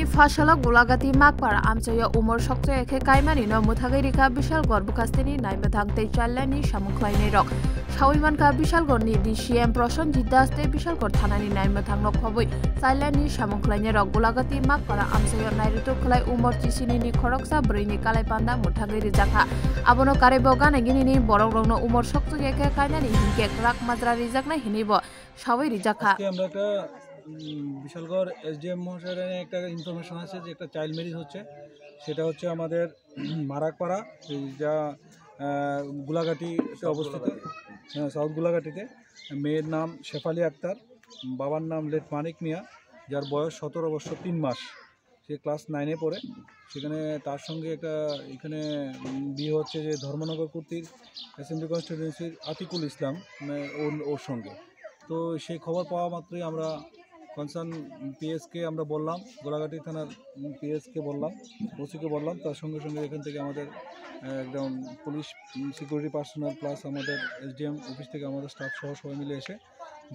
Fashala Gulagati Makpar Amsoya Umor Shokto Eke Kaimani no Muthagerika Bishal Gorbukastini Naibadang Te Chalani Shamuklaini Rock. Shawiman Ka Bishal Gorni DCM Proshon Jidaste Bishal Gortanani Naimatang no Hobui Silani Shamuklaini Rock Gulagati Makpar Amsoya Nairito Klai Umor Chisini ni Koroksa Brini Kalai Panda Muthageri Jaka Abono Kareboga Nagini Borogno Umor Shokto Eke Kainani Hinkek Rak Madra Rizakna Hinibo Shawi Rijaka Bishalgarh SDM মহাশয়ের একটা information আছে যে একটা child marriage হচ্ছে, সেটা হচ্ছে আমাদের মারাকপাড়া যা গোলাঘাটিতে অবস্থিত, সাউথ গোলাঘাটিতে। মেয়ের নাম শেফালি আক্তার, বাবার নাম লেট মানিক মিয়া, যার বয়স 17 বছর 3 মাস। সে ক্লাস 9-এ পড়ে। সেখানে তার সঙ্গে একটা এখানে বিয়ে হচ্ছে যে ধর্মনগর কর্তৃক অ্যাসেম্বলি কনস্টিটিউয়েন্সির আতিকুল ইসলাম ওর সঙ্গে। তো সেই খবর পাওয়া মাত্রই আমরা কনসার্ন পিএসকে আমরা বললাম, গোলাঘাটি থানার পিএসকে বললাম, ওসিকে বললাম। তার সঙ্গে সঙ্গে এখান থেকে আমাদের একদম পুলিশ সিকিউরিটি পার্সোনাল প্লাস আমাদের এসডিএম অফিস থেকে আমাদের স্টাফ সহ সবাই মিলে এসে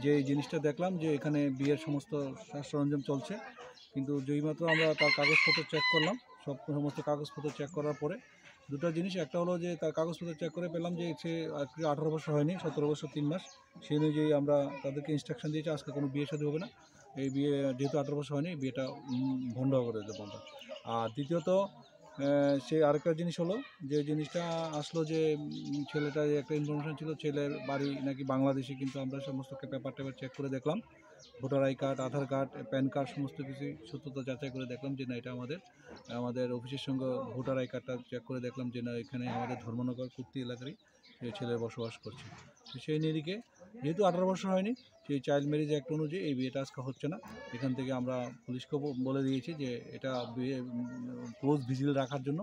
যে এই জিনিসটা দেখলাম যে এখানে বিয়ের সমস্ত সাজ সরঞ্জাম চলছে। কিন্তু যেইমাত্র আমরা তার কাগজপত্র চেক করলাম, সমস্ত কাগজপত্র চেক করার পরে দুটো জিনিস, একটা হলো যে তার কাগজপত্র চেক করে পেলাম যে সে 18 বছর হয়নি, 17 বছর 3 মাস। সেই অনুযায়ী আমরা তাদেরকে ইনস্ট্রাকশন দিয়েছি আজকে কোনো বিয়ে শাদী হবে না, এই বিয়ে যেহেতু 18 বছর হয়নি বিয়েটা ভণ্ড করে দেবো। আর দ্বিতীয়ত সে আরেকটা জিনিস হলো যে জিনিসটা আসলো যে ছেলেটা একটা ইনফরমেশন ছিল ছেলের বাড়ি নাকি বাংলাদেশে, কিন্তু আমরা সমস্ত পেপার চেক করে দেখলাম, voter I card, Aadhaar card, pan card সমস্ত কিছু সত্যতা যাচাই করে দেখলাম যে না এটা আমাদের অফিসের সঙ্গে ভোটার আই কার্ডটা চেক করে দেখলাম যে না এখানে আমাদের ধর্মনগর কুর্তি এলাকারই ছেলে বসবাস করছে। তো সেই নিরিখে যেহেতু 18 বছর হয়নি, সেই চাইল্ড ম্যারেজ অ্যাক্ট অনুযায়ী এই বিয়েটা আজকে হচ্ছে না। এখান থেকে আমরা পুলিশকে বলে দিয়েছি যে এটা বিয়ে ক্লোজ ভিজিল রাখার জন্য,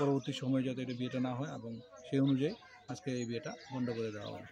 পরবর্তী সময়ে যাতে এটা বিয়েটা না হয়, এবং সেই অনুযায়ী আজকে এই বিয়েটা বন্ধ করে দেওয়া হবে।